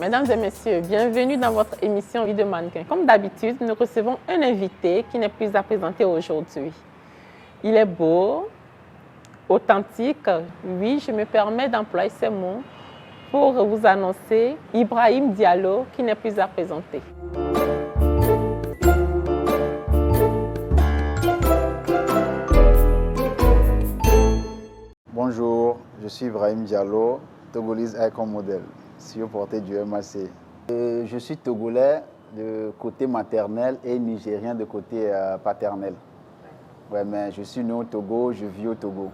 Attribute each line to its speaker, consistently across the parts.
Speaker 1: Mesdames et messieurs, bienvenue dans votre émission Vie de mannequin. Comme d'habitude, nous recevons un invité qui n'est plus à présenter aujourd'hui. Il est beau, authentique. Oui, je me permets d'employer ces mots pour vous annoncer Ibrahim Diallo qui n'est plus à présenter.
Speaker 2: Bonjour, je suis Ibrahim Diallo, Togolese Icon Model, CEO porté du MAC. Je suis togolais de côté maternel et nigérien de côté paternel. Ouais, mais je suis né au Togo, je vis au Togo.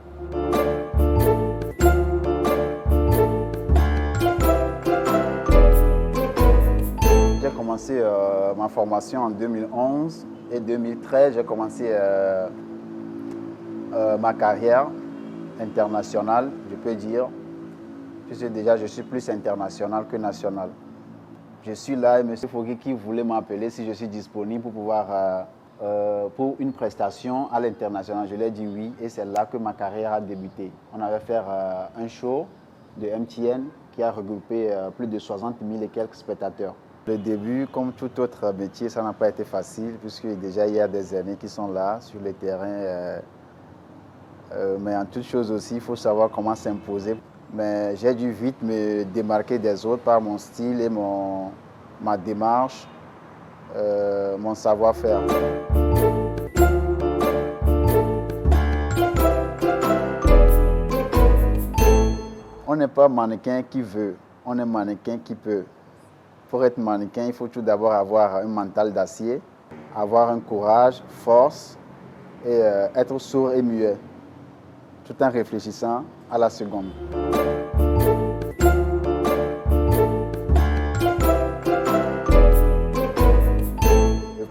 Speaker 2: J'ai commencé ma formation en 2011 et 2013, j'ai commencé ma carrière internationale, je peux dire, puisque déjà je suis plus international que national. Je suis là et M. Fogui qui voulait m'appeler si je suis disponible pour pouvoir pour une prestation à l'international. Je lui ai dit oui et c'est là que ma carrière a débuté. On avait fait un show de MTN qui a regroupé plus de 60 000 et quelques spectateurs. Le début, comme tout autre métier, ça n'a pas été facile puisque déjà il y a des années qui sont là sur le terrain. Mais en toute chose aussi, il faut savoir comment s'imposer. Mais j'ai dû vite me démarquer des autres par mon style et ma démarche, mon savoir-faire. On n'est pas mannequin qui veut, on est mannequin qui peut. Pour être mannequin, il faut tout d'abord avoir un mental d'acier, avoir un courage, force et être sourd et muet, tout en réfléchissant à la seconde.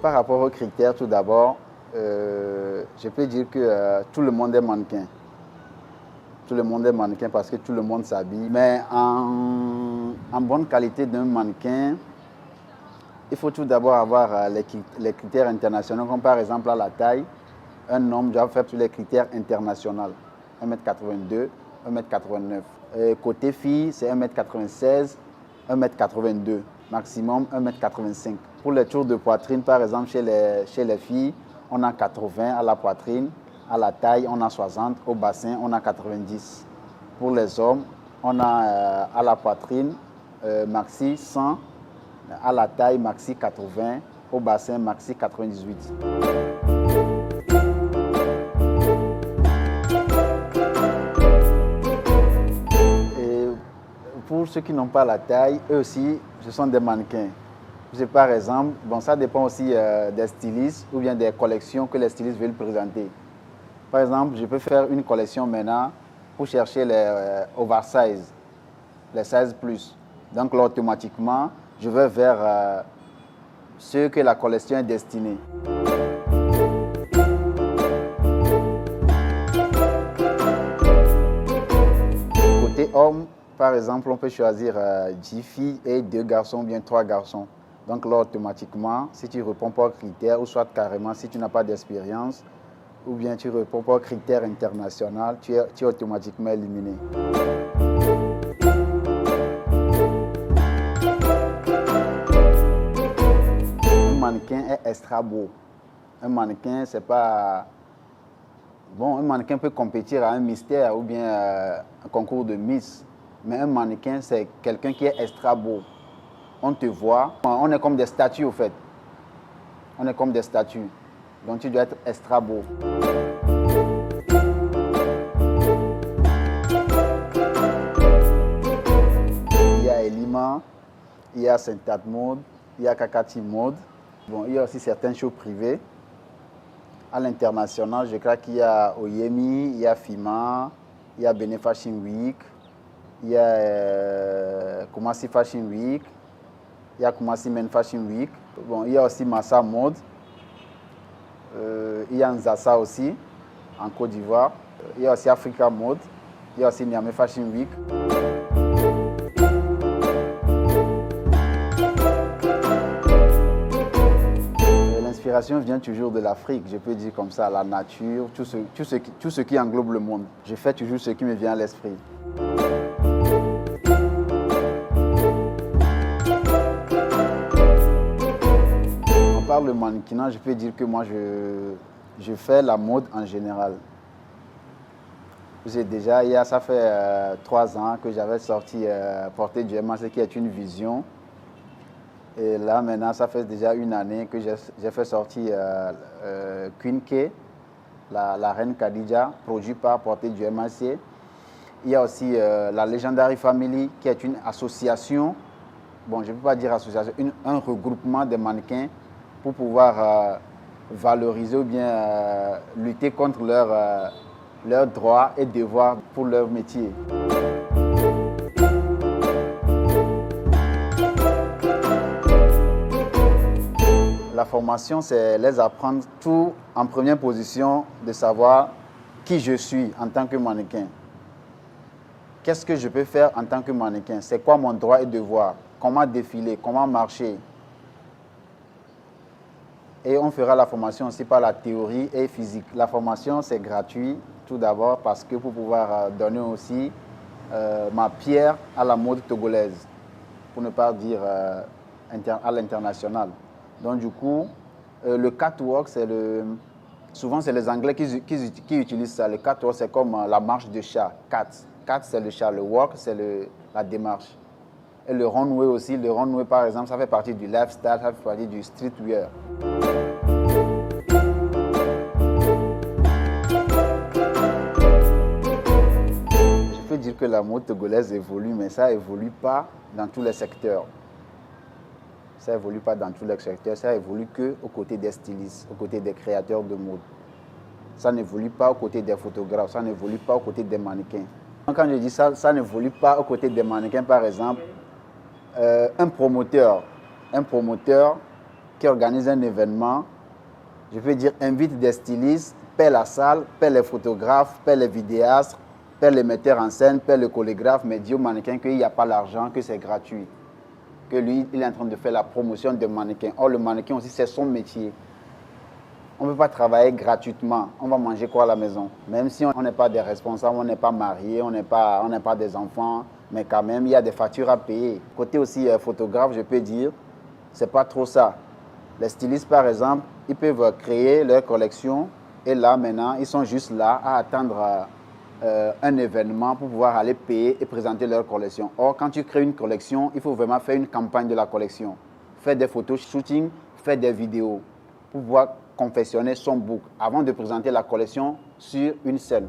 Speaker 2: Par rapport aux critères, tout d'abord, je peux dire que tout le monde est mannequin. Tout le monde est mannequin parce que tout le monde s'habille. Mais en bonne qualité d'un mannequin, il faut tout d'abord avoir les critères internationaux, comme par exemple à la taille. Un homme doit faire tous les critères internationaux. 1m82, 1m89. Côté fille, c'est 1m96, 1m82. Maximum 1m85. Pour les tours de poitrine, par exemple, chez les filles, on a 80 à la poitrine. À la taille, on a 60. Au bassin, on a 90. Pour les hommes, on a à la poitrine, maxi 100. À la taille, maxi 80. Au bassin, maxi 98. Pour ceux qui n'ont pas la taille, eux aussi, ce sont des mannequins. Par exemple, bon, ça dépend aussi des stylistes ou bien des collections que les stylistes veulent présenter. Par exemple, je peux faire une collection maintenant pour chercher les oversize, les 16+. Donc là, automatiquement, je vais vers ceux que la collection est destinée. Côté homme, par exemple, on peut choisir 10 filles et 2 garçons, bien 3 garçons. Donc là, automatiquement, si tu ne réponds pas aux critères, ou soit carrément si tu n'as pas d'expérience, ou bien tu ne réponds pas aux critères internationaux, tu es automatiquement éliminé. Un mannequin est extra beau. Un mannequin, c'est pas... Bon, un mannequin peut compétir à un mystère ou bien un concours de Miss. Mais un mannequin, c'est quelqu'un qui est extra beau. On te voit, on est comme des statues au fait. On est comme des statues. Donc tu dois être extra beau. Il y a Elima, il y a Saint-Tat Mode, il y a Kakati Mode. Bon, il y a aussi certains shows privés. À l'international, je crois qu'il y a Oyemi, il y a Fima, il y a Bene Fashion Week. Il y a Kumasi Fashion Week, il y a Kumasi Men Fashion Week. Bon, il y a aussi Massa Mode, il y a Nzassa aussi, en Côte d'Ivoire. Il y a aussi Africa Mode, il y a aussi Niamey Fashion Week. L'inspiration vient toujours de l'Afrique, je peux dire comme ça, la nature, tout ce qui englobe le monde. Je fais toujours ce qui me vient à l'esprit. part le mannequinat, je peux dire que moi, je fais la mode en général. Ça fait 3 ans que j'avais sorti Porter du MAC, qui est une vision. Et là, maintenant, ça fait déjà 1 année que j'ai fait sortir Queen K, la reine Khadija, produit par Porter du MAC. Il y a aussi la Legendary Family, qui est une association, bon, je ne peux pas dire association, un regroupement de mannequins pour pouvoir valoriser ou bien lutter contre leurs droits et devoirs pour leur métier. La formation, c'est les apprendre tout en première position, de savoir qui je suis en tant que mannequin. Qu'est-ce que je peux faire en tant que mannequin? C'est quoi mon droit et devoir? Comment défiler? Comment marcher? Et on fera la formation aussi par la théorie et physique. La formation, c'est gratuit, tout d'abord, parce que pour pouvoir donner aussi ma pierre à la mode togolaise, pour ne pas dire à l'international. Donc du coup, le catwalk, souvent c'est les Anglais qui utilisent ça. Le catwalk, c'est comme la marche de chat, cat. Cat, c'est le chat, le walk, c'est la démarche. Et le runway aussi, le runway par exemple, ça fait partie du lifestyle, ça fait partie du streetwear. Je peux dire que la mode togolaise évolue, mais ça évolue pas dans tous les secteurs. Ça évolue pas dans tous les secteurs, ça évolue qu'aux côtés des stylistes, aux côtés des créateurs de mode. Ça n'évolue pas aux côtés des photographes, ça n'évolue pas aux côtés des mannequins. Quand je dis ça, ça n'évolue pas aux côtés des mannequins, par exemple, un promoteur qui organise un événement, je peux dire, invite des stylistes, paie la salle, paie les photographes, paie les vidéastes, paie les metteurs en scène, paie le chorégraphe, mais dit au mannequin qu'il n'y a pas l'argent, que c'est gratuit. Que lui, il est en train de faire la promotion des mannequins. Or, le mannequin aussi, c'est son métier. On ne peut pas travailler gratuitement. On va manger quoi à la maison? Même si on n'est pas des responsables, on n'est pas mariés, on n'est pas des enfants, mais quand même, il y a des factures à payer. Côté aussi photographe, je peux dire, c'est pas trop ça. Les stylistes, par exemple, ils peuvent créer leur collection et là, maintenant, ils sont juste là à attendre un événement pour pouvoir aller payer et présenter leur collection. Or, quand tu crées une collection, il faut vraiment faire une campagne de la collection. Faire des photos shooting, faire des vidéos pour pouvoir confectionner son book avant de présenter la collection sur une scène.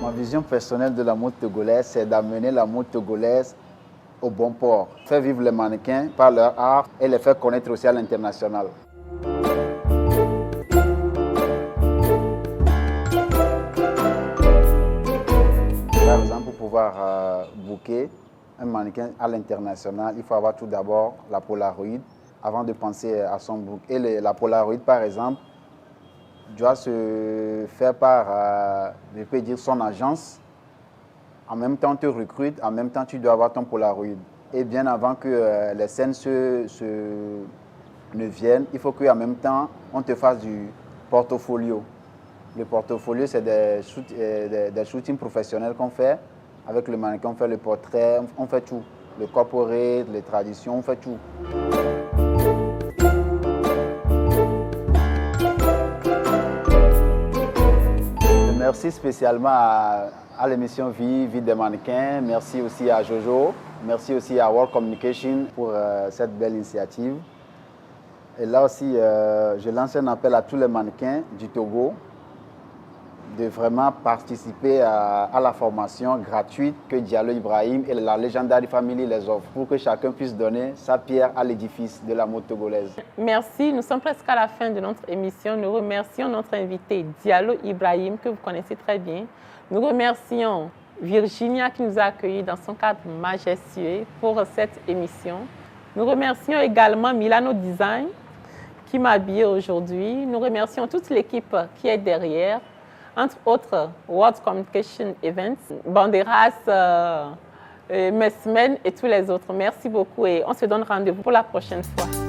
Speaker 2: Ma vision personnelle de la mode togolaise, c'est d'amener la mode togolaise au bon port. Faire vivre les mannequins par leur art et les faire connaître aussi à l'international. Par exemple, pour pouvoir booker un mannequin à l'international, il faut avoir tout d'abord la Polaroid avant de penser à son book. Et la Polaroid, par exemple, doit se faire par, je peux dire, son agence. En même temps, on te recrute, en même temps, tu dois avoir ton Polaroid. Et bien avant que les scènes ne viennent, il faut qu'en même temps, on te fasse du portfolio. Le portfolio, c'est des shootings professionnels qu'on fait. Avec le mannequin, on fait le portrait, on fait tout. Le corporate, les traditions, on fait tout. Merci spécialement à l'émission Vie des mannequins. Merci aussi à Jojo. Merci aussi à World Communication pour cette belle initiative. Et là aussi, je lance un appel à tous les mannequins du Togo de vraiment participer à la formation gratuite que Diallo Ibrahim et la Legendary Family les offrent pour que chacun puisse donner sa pierre à l'édifice de la mode togolaise.
Speaker 1: Merci. Nous sommes presque à la fin de notre émission. Nous remercions notre invité Diallo Ibrahim, que vous connaissez très bien. Nous remercions Virginia qui nous a accueillis dans son cadre majestueux pour cette émission. Nous remercions également Milano Design qui m'a habillée aujourd'hui. Nous remercions toute l'équipe qui est derrière, entre autres World Communication Events, Banderas, Messmen et tous les autres. Merci beaucoup et on se donne rendez-vous pour la prochaine fois.